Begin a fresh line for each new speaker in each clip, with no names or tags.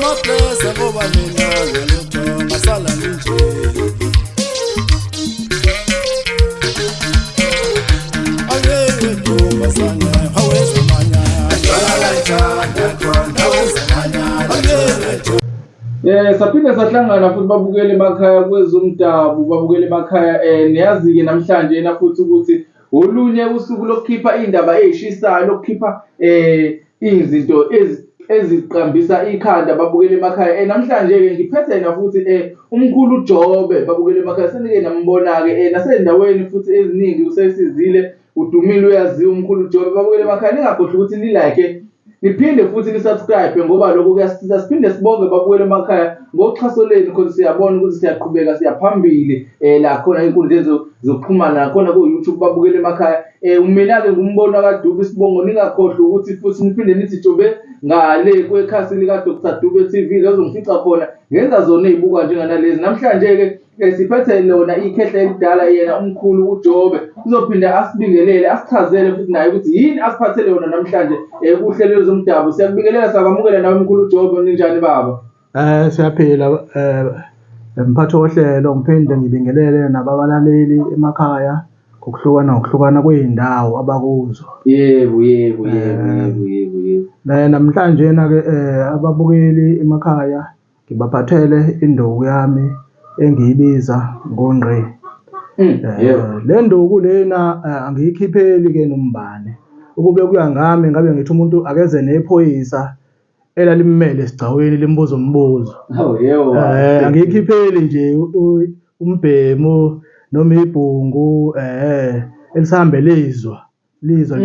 Ngiyabablessa ngoba mina ngalutho ngasala nje. Ayeke ntombazane haweza manyana. Ngiyala ithanda khona haweza manyana.
Saphinde sahlangana futhi babukele emakhaya kwezomdabu, babukele emakhaya niyazi-ke namhlanje na futhi ukuthi olunye usuku lokukhipha indaba ezishisayo, lokukhipha izinto eziqambisa ikhanda, babukele emakhaya. Namhlanje-ke ngiphethe na futhi umkhulu uJobe, babukele emakhaya. Senike nambona-ke nasendaweni futhi eziningi usesizile, udumile, uyaziwa umkhulu uJobe, babukele emakhaya. Ningakhohlwa ukuthi ni-like, niphinde futhi ni-subscribe ngoba lokho kuyasiza. Siphinde sibonge babukele emakhaya ngoxhaso lenu, because siyabona ukuthi siyaqhubeka siyaphambili la khona inkundla zokuxhumana khona ku-YouTube, babukele emakhaya. Mina-ke ngumbono kaDube Sibongo. Ningakhohlwa ukuthi futhi niphinde nithi Jobe ngale kwekhasi lika Dr. Dube TV, lezongifica khona ngenza zona ey'buka njenganalezi. Namhlanje-ke siphethe lona ikhehle elidala, yena umkhulu uJobe uzophinda asibingelele, asichazele futhi naye ukuthi yini asiphathele yona namhlanje kuhlelo lezomdabu. Siyakubingelela, sakwamukela nawe umkhulu uJobe. Ninjani baba?
Siyaphila mphathi wohlelo. Ngiphinde ngibingelele nababalaleli emakhaya ngokuhlukana kwey'ndawo abakuzo.
Yebo.
Namhlanje-na-ke ababukeli emakhaya ngibaphathele induku yami engiyibiza ngoNgqi. Le nduku lena angiyikhipheli-ke nombane, ukube kuya ngami ngabe ngithi umuntu akeze nephoyisa elalimele esigcaweni limbuza umbuzo. Angiyikhipheli nje umbhemu noma ibhungu elisahambe lizwa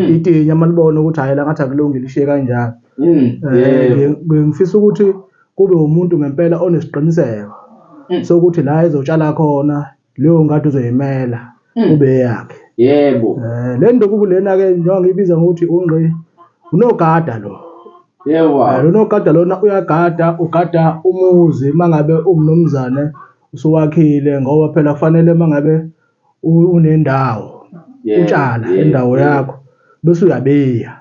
itinya malibona ukuthi hayi la ngathi akulungile ishiye kanjalo. Ngifisa ukuthi kube umuntu ngempela onesiqiniseko sokuthi la ezotshala khona leyo ngadi uzoyimela kube yakhe.
Yebo.
Le nduku lena-ke njengoba ngiyibiza ngokuthi uNgqi, unogada lo. Lo nogada lona uyagada, ugada umuzi mangabe umnumzane usuwakhile, ngoba phela kufanele mangabe unendawo utshala endawo yakho bese uyabiya.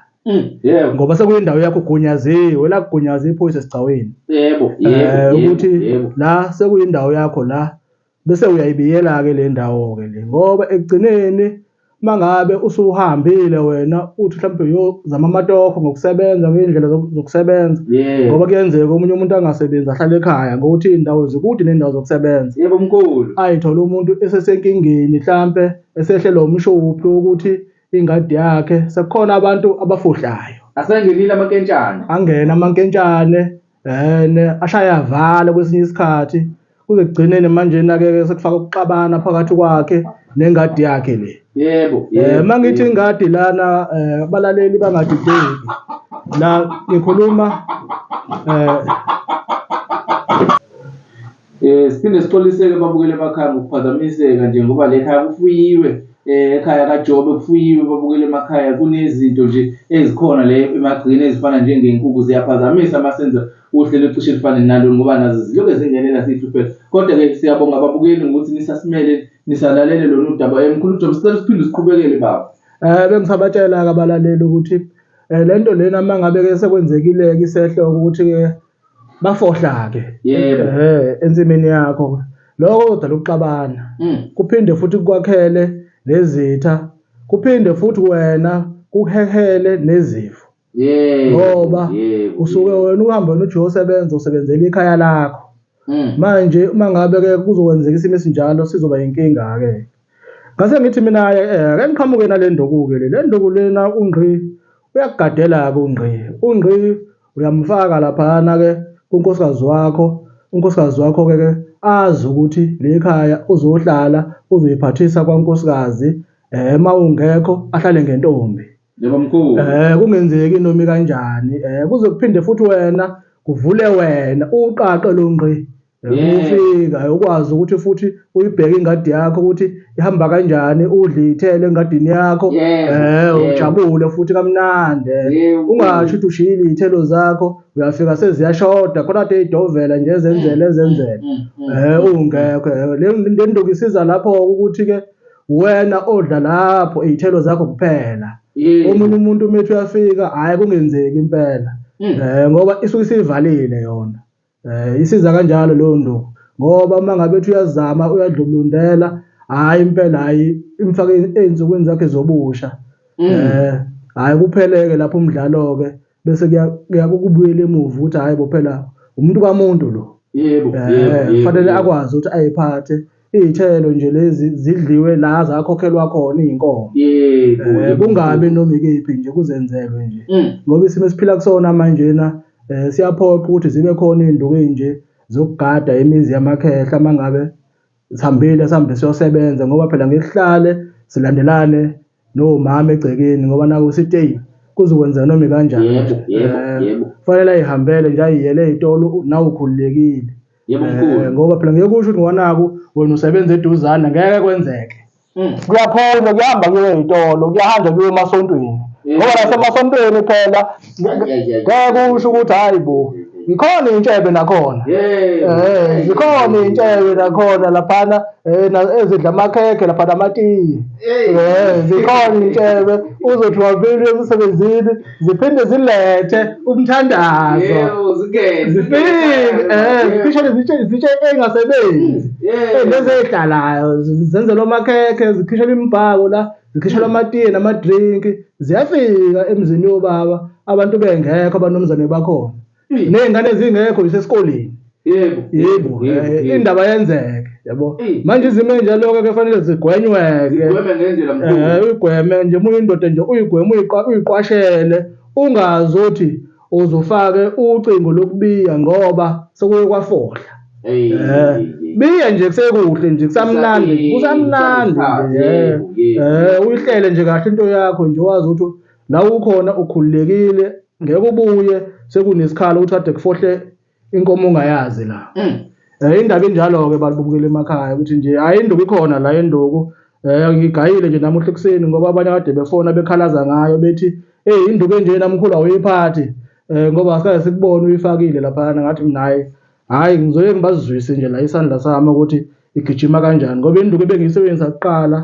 Ngoba sekuyindawo yakho ugunyaziwe, la kugunyaza iphoyisa esigcaweni. Ukuthi la sekuyindawo yakho la bese uyayibiyela-ke le ndawo-ke le, ngoba ekugcineni mangabe usuhambile wena uthi mhlawumbe uyozama amatoho ngokusebenza ngey'ndlela zokusebenza, ngoba kuyenzeka omunye umuntu angasebenzi ahlale ekhaya ngokuthi iy'ndawo zikude ney'ndawo zokusebenza.
Yebo mkhulu.
Ayithole umuntu esesenkingeni, mhlampe esehlelwa umshophi ukuthi ingadi yakhe sekukhona abantu abafuhlayo.
Asengenile amankentshane.
Angena amankentshane ashaya avala kwesinye isikhathi, kuze kugcineni manje-ke sekufaka ukuxabana phakathi kwakhe nengadi yakhe le.
Yebo.
Mangithi ingadi lana abalaleli bangadideki la ngikhuluma
siphinde sixoliseke babukele emakhaya ngokuphazamiseka nje ngoba le khaya kufuyiwe, ekhaya kaJobe kufuyiwe. Babukele emakhaya kunezinto nje ezikhona le emagcini ezifana njengey'nkukhu, ziyaphazamisa masenza uhlelo ecishe lifane nalo ngoba nazo ziloke zingenela sihlupheka. Kodwa-ke siyabonga ababukeli ngokuthi nisasimele, nisalalele lona udaba. Mkhulu uJobe, sicela siphinde siqhubekele baba.
Bengisabatshela-ke abalaleli ukuthi le nto lena mangabe-ke sekwenzekile-ke isehloko ukuthi-ke bafohla-ke ensimini yakho, lokho kodwa ukuxabana kuphinde futhi kukwakhele nezitha, kuphinde futhi wena kuhehele nezifo. Ngoba usuke wena uhambe wena uthi uyosebenza, usebenzela ikhaya lakho. Manje uma ngabe-ke kuzokwenzeka isimo esinjalo sizoba inkinga-ke. Ngase ngithi mina-ke ake ngiqhamuke nale nduku-ke le nduku lena uNgqi uyakugadela-ke uNgqi uyamfaka laphana-ke kunkosikazi wakho. Unkosikazi wakho-ke azi ukuthi le khaya uzohlala uzoyiphathisa kwankosikazi, uma ungekho ahlale ngentombi.
Yebo mkhulu.
Kungenzeki noma kanjani, kuze kuphinde futhi wena kuvule wena uqaqe lo Ngqi. Ufika ukwazi ukuthi futhi uyibheke ingadi yakho ukuthi ihamba kanjani, udle ithele engadini yakho, ujabule futhi kamnandi. Ungasho ukuthi ushiyile iy'thelo zakho uyafika seziyashoda khona kade ey'dovela nje ezenzele ungekho. Le nduku isiza lapho ukuthi-ke wena odla lapho iy'thelo zakho kuphela. Omunye umuntu methi uyafika hhayi kungenzeki impela, ngoba isuke isivalile yona. isiza kanjalo leyo nduku ngoba uma ngabe ethi uyazama uyadlulundela hayi impela hayi imfake ey'nsukwini zakhe zobusha hayi kupheleke lapho umdlalo ke bese kuyakubuyela emuva ukuthi hayi bo phela umuntu kamuntu lo
Yebo.
kufanele akwazi ukuthi ayiphathe iy'thelo nje lezi zidliwe la zakhokhelwa khona iy'nkomo kungabi noma ikephi nje kuzenzelwe nje ngoba isimo esiphila kusona manjena siyaphoqa ukuthi zibe khona iy'nduku ey'nje zokugada imizi yamakhehla uma ngabe sihambile sihambe siyosebenza ngoba phela ngeke sihlale silandelane nomama egcekeni ngoba naku sithi eyi kuzokwenzeka noma kanjani
Yebo.
kufanele ayihambele nje ayiyele ey'tolo nawe ukhululekile ngoba phela ngeke kusho ukuthi ngwanaku wena usebenza eduzane ngeke kwenzeke kuyaphuma kuhamba kuye ey'tolo kuyahanjwa kuye emasontweni ngoba nasemasontweni phela ngeke kusho ukuthi hayi bo zikhona iy'ntshebe nakhona zikhona iy'ntshebe nakhona laphana ezidla amakhekhe laphana amatiye zikhona iy'ntshebe uzothi wavile emsebenzini ziphinde zilethe umthandazo zifike zitshe ey'ngasebenzi lezi ey'hlalayo zenzelwa amakhekhe zikhishelwa imibhako la zikhishelwa amatiye namadrinki ziyafika emzini yobaba abantu bengekho abanomzane bakhona ney'ngane zingekho zisesikoleni yebo indaba yenzeke yabo manje izimo ey'njalo-ke kufanele zigwenyweke uyigweme nje uma uyindoda nje uyigweme uyiqwashele ungazothi uzofake ucingo lokubiya ngoba sekuye kwafohla biye nje kusekuhle nje kusamnandi nje uyihlele nje kahle into yakho nje wazi ukuthi la ukhona ukhululekile ngeke ubuye sekunesikhala ukuthi kade kufohle inkomo ongayazi la indaba enjalo-ke babukela emakhaya ukuthi nje hayi induku ikhona la induku ngigayile nje namuhla ekuseni ngoba abanye kade befona bekhalaza ngayo bethi induku enjena mkhulu awuyiphathi ngoba asikaze sikubone uyifakile laphana ngathi naye hayi ngizoye ngibazizwise nje la isandla sami ukuthi igijima kanjani ngoba induku ebengiyisebenzisa kuqala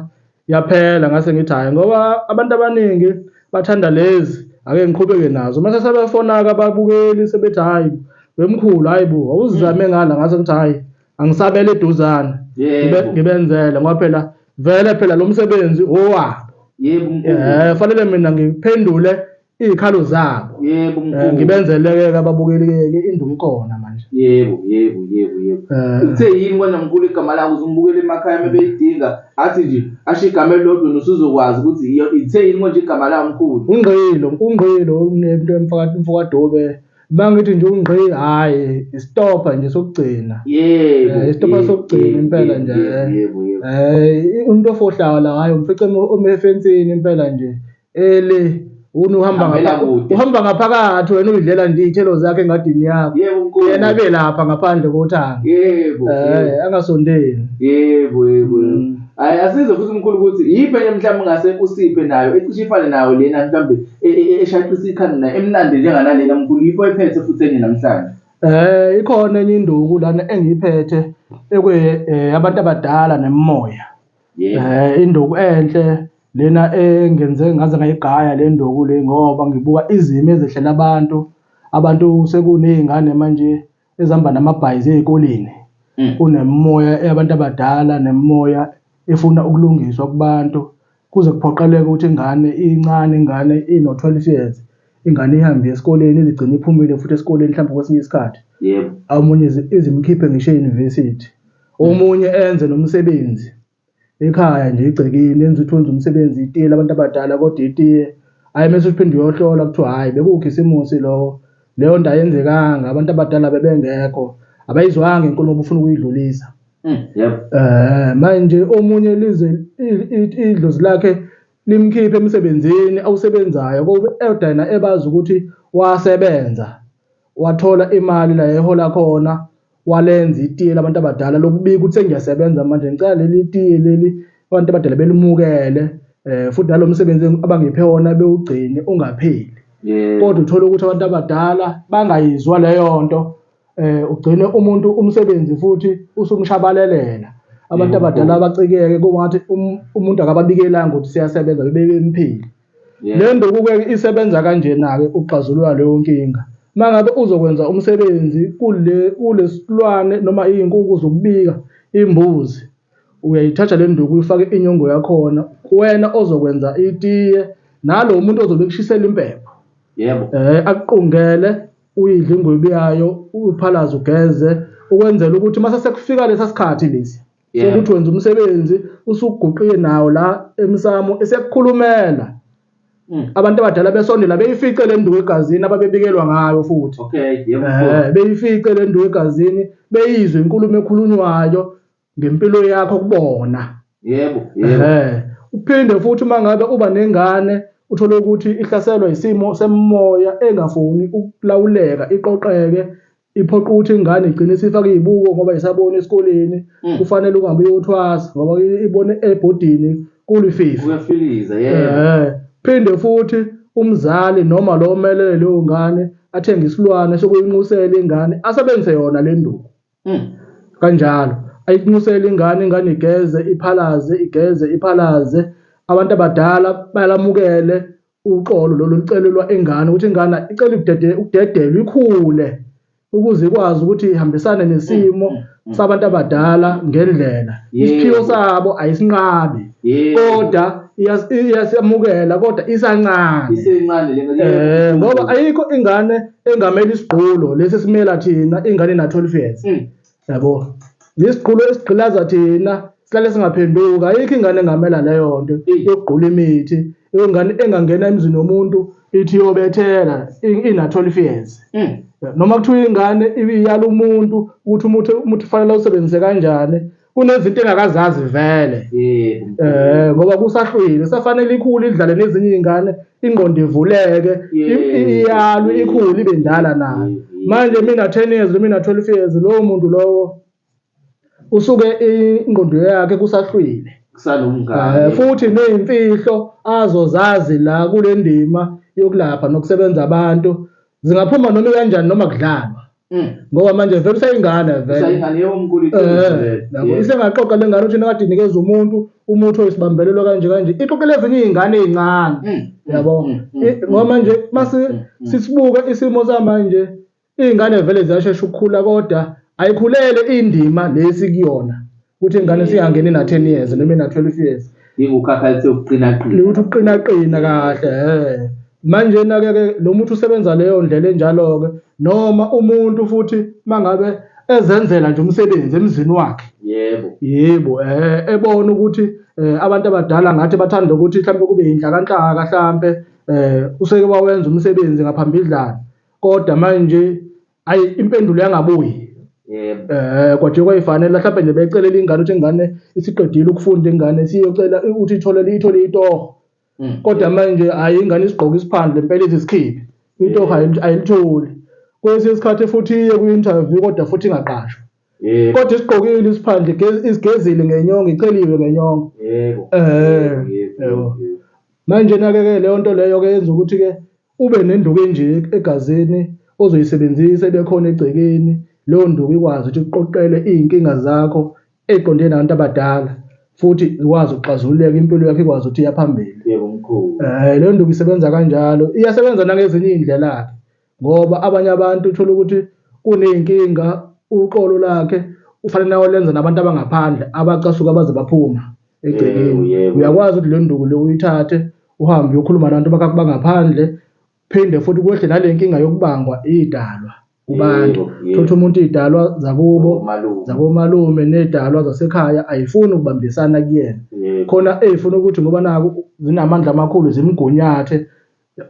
yaphela ngase ngithi hayi ngoba abantu abaningi bathanda lezi ake ngiqhubeke nazo mase sebefona-ke ababukeli sebethi hayi wemkhulu hayi bo awuzizame ngala ngase ngithi hayi angisabele eduzane ngibenzele ngoba phela vele phela lo msebenzi owabo fanele mina ngiphendule iy'khalo zabo ngibenzele-ke ababukeli-ke induku ikhona manje
yebo uthe yini wena mkhulu igama lakho uzumbukela emakhaya uma beyidinga athi nje asho igama elilodwa nosuzokwazi ukuthi ithe yini konje igama lakho mkhulu
ungqilo nento emfakadobe uma ngithi nje ungqi hhayi isitopha nje sokugcina isitopha sokugcina impela nje umuntu ofohlayo la hhayi umfice omefensini impela nje uhamba ngaphakathi wena uyidlela nje iy'thelo zakhe engadini yakho yena abe lapha ngaphandle kothanga angasondeli
hayi asize futhi mkhulu ukuthi yiphi enye mhlawumbe ngase usiphe nayo ecishe ifane nayo lena mhlawumbe eshaqisa ikhanda nayo emnandi njenganalena mkhulu yiphi oyiphethe futhi enye namhlanje
ikhona enye induku lana engiyiphethe abantu abadala nemimoya induku enhle lena engenze ngaze ngayigaya le nduku le ngoba ngibuka izimo ezehlela abantu sekuney'ngane manje ezihamba namabhayizi ey'koleni kunemimoya yabantu abadala nemimoya efuna ukulungiswa kubantu kuze kuphoqeleke ukuthi ingane ino-12 years ingane ihambe esikoleni izigcine iphumile futhi esikoleni mhlawumbe kwesinye isikhathi omunye izimkhiphe ngisho e-university omunye enze nomsebenzi ekhaya nje egcekeni enza ukuthi wenza umsebenzi itiyela abantu abadala kodwa itiye hayi mase uphinde uyohlola kuthiwa hayi bekukho isimusi leyo nto ayenzekanga abantu abadala bebengekho abayizwanga inkulumo obufuna ukuyidlulisa manje omunye lize idlozi lakhe limkhiphe emsebenzini awusebenzayo ngoba edana ebazi ukuthi wasebenza wathola imali la ehola khona walenza itiye labantu abadala lokubika ukuthi sengiyasebenza manje ngicela leli tiye leli abantu abadala belimukele futhi nalo msebenzi abangiphe wona bewugcine ungapheli kodwa uthola ukuthi abantu abadala bangayizwa leyo nto ugcine umuntu umsebenzi futhi usumshabalelela abantu abadala abacikeke kuba ngathi umuntu akababikelanga ukuthi siyasebenza bebemphili le nduku-ke isebenza kanjena-ke uxazulula leyo nkinga mangabe uzokwenza umsebenzi kulesilwane noma iyinkukhu zokubika imbuzi, uyayithatha le nduku uyifake inyongo yakhona, wena ozokwenza itiye nalo muntu ozobe kushisela impepho.
Yebo.
Akuqungele uyidle ingwebu yayo, uphalaze ugeze ukwenzela ukuthi mase sekufika lesa sikhathi lesi sokuthi wenza umsebenzi usuguqiye nawo la emsamo esekukhulumela. Abantu abadala besondela beyifice le nduku egazini ababebikelwa ngayo futhi.
Okay, yebo.
Beyifice le nduku egazini, beyizwe inkulumo ekhulunywayo ngempilo yakho kubona.
Yebo.
Uphinde futhi mangabe uba nengane uthole ukuthi ihlaselwa isimo semoya engafuni ukulawuleka, iqoqeke, iphoqa ukuthi ingane igcine isifaka izibuko ngoba isabona esikoleni, kufanele ungabe uyothwasa ngoba ibone ebhodini kulififi.
Uyafiliza, yebo.
Phinde futhi umzali noma lo omelele leyo ngane athenge isilwane sokuyinqusela ingane asebenze yona le nduku. Kanjalo ayinqusela ingane igeze iphalaze. Abantu abadala balamukele uqolo lolu licelelwa ingane ukuthi ingane icela ukudedelwa ikhule ukuze ikwazi ukuthi ihambisane nesimo sabantu abadala ngendlela. Isiphiwo sabo ayisinqabi kodwa iyasamukela kodwa isancane.
Isencane
Ngoba ayikho ingane engamela isigqulo lesi simela thina ingane na 12 years. Yabo. Isigqulo esigqilaza thina sihlale singaphenduka, ayikho ingane engamela leyo nto yokugqula imithi, ingane engangena emzini womuntu ithi yobethela ina 12 years. Noma kuthiwa ingane ibiyala umuntu ukuthi umuthi fanele usebenzise kanjani, kunezinto engakazazi vele. Ngoba kusahlwile safanele ikhulu idlale nezinye izingane, ingqondo ivuleke, iyalwe ikhulu ibe ndala nayo. Manje mina 10 years mina 12 years lowo muntu lowo usuke ingqondo yakhe kusahlwile. Futhi nezimfihlo azozazi la kule ndima yokulapha nokusebenza abantu zingaphuma noma kanjani noma kudlalwa. Ngoba manje vele usayingane vele.
Usayingane yomkhulu
yabo isengaqoqa lengane ukuthi nakade nikeza umuntu umuthi oyisibambelelo kanje iqoqele ezinye izingane ezincane. Yabo. Ngoba manje mase sisibuka isimo samanje izingane vele ziyashesha ukukhula kodwa ayikhulele indima lesi kuyona ukuthi ingane singangeni na 10 years noma na 12 years.
Ukukhakhalisa ukuqina
kahle. Manje ke lo muntu usebenza leyo ndlela enjalo ke noma umuntu futhi mangabe ezenzela nje umsebenzi emzini wakhe. Yebo ebona ukuthi abantu abadala ngathi bathanda ukuthi mhlawumbe kube inhlakanhlaka mhlawumbe useke wawenza umsebenzi ngaphambidlana kodwa manje impendulo yangabuyi. Kodwa kwayifanele mhlawumbe nje becelela ingane ukuthi ingane isiqedile ukufunda ingane siyocela ukuthi ithole itoho. Kodwa manje ingane isigqoka isiphandle impela isikhiphi itoho ayilitholi. Kwesinye isikhathi futhi iye ku-interview kodwa futhi ingaqashwa. Kodwa isigqokile isiphandle isigezile ngenyongo iceliwe ngenyongo. Manje ke leyo nto leyo ke yenza ukuthi ke ube nenduku enje egazini ozoyisebenzisa bekhona egcekeni. Leyo nduku ikwazi ukuthi iqoqele izinkinga zakho eqondene nabantu abadala futhi ikwazi ukuxazululeka impilo yakho ikwazi ukuthi iyaphambili.
Yebo mkhulu.
Leyo nduku isebenza kanjalo, iyasebenza nangezinye izindlela ngoba abanye abantu uthola ukuthi kuneyinkinga uqolo lakhe ufanele nawo lenza nabantu abangaphandle abacasuka baze baphuma egcekeni. Uyakwazi ukuthi le nduku le uyithathe uhambe uyokhuluma nabantu bangaphandle, phinde futhi kwehle nale nkinga yokubangwa idalwa kubantu. Thothi umuntu idalwa zakomalume nedalwa zasekhaya ayifuni ukubambisana kuyena. Khona ezifuna ukuthi ngoba naku zinamandla amakhulu zimgunyathe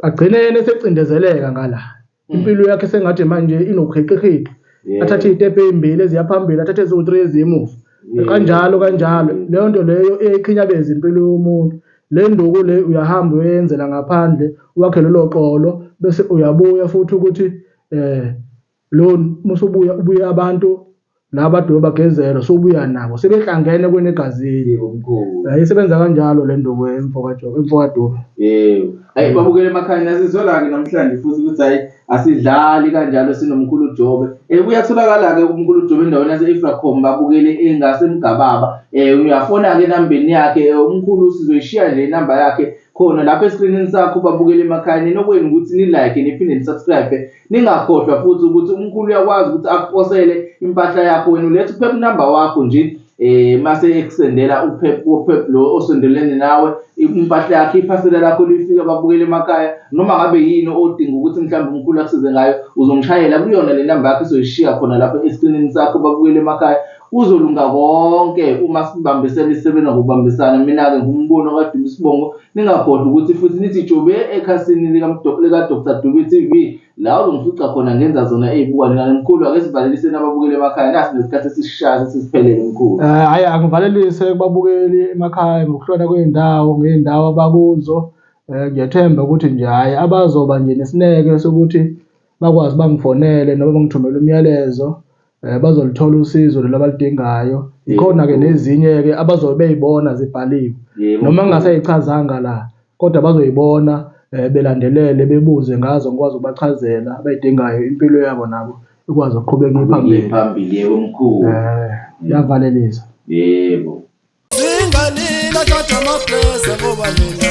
agcine yena esecindezeleka ngala. Impilo yakhe sengathi manje inokuheqeqeqa. Athathe izitepe ezimbili eziyaphambili, athathe ezo3 ezimuva. Kanjalo leyo nto leyo eyikhinyabeza impilo yomuntu. Le nduku le uyahamba uyenzela ngaphandle wakhe lelo qolo bese uyabuya futhi ukuthi lo musubuya abantu labadoba bagezela sobuya nabo sebehlangene kwenegazini.
Yebo mkhulu.
Isebenza kanjalo le nduku emfokadoba.
Babukele emakhaya nasizolake namhlanje futhi ukuthi asidlali kanjalo sinomkhulu Jobe. Kuyatholakala-ke umkhulu Jobe endaweni yase-Efracom babukele engasemgababa. Uyafona-ke enambeni yakhe umkhulu sizoyishiya nje inamba yakhe khona lapha esikrinini sakho babukele emakhaya. Ninokweni ukuthi ni-like niphinde ni-subscribe. Ningakhohlwa futhi ukuthi umkhulu uyakwazi ukuthi akuposele impahla yakho. Wena uletha uPep number wakho nje mase ekusendela uPep lo osondelene nawe impahla yakhe, iphasela lakho lifika babukele emakhaya. Noma ngabe yini odinga ukuthi mhlawumbe umkhulu akusize ngayo uzongishayela kuyona le number yakho esoyishiya khona lapha esikrinini sakho babukele emakhaya. Kuzolunga konke uma sibambisene isebenza ngokubambisana. Mina-ke ngumbono kaDube Sibongo. Ningakhohlwa ukuthi futhi nithi Jobe ekhasini lika Dr. Dube TV la uzongifica khona ngenza zona ey'buka nina mkhulu. Ake sivaleliseni ababukeli emakhaya, nasi nesikhathi esisishayo sesiphelele mkhulu.
Hayi angivalelise kubabukeli emakhaya ngokuhlona kwey'ndawo ngey'ndawo abakuzo. Ngiyathemba ukuthi nje hhayi abazoba nje nesineke sokuthi bakwazi bangifonele noma bangithumele umyalezo bazolithola usizo lelo abalidingayo. Ikhona-ke nezinye-ke abazobe bey'bona zibhaliwe noma ngingasayichazanga la, kodwa bazoyibona belandelele bebuze ngazo, ngikwazi ukubachazela abayidingayo impilo yabo nabo ikwazi ukuqhubeka
phambili. Yebo mkhulu.
Yavalelisa.
Yebo.
Zingalila tata mapresa ngoba mina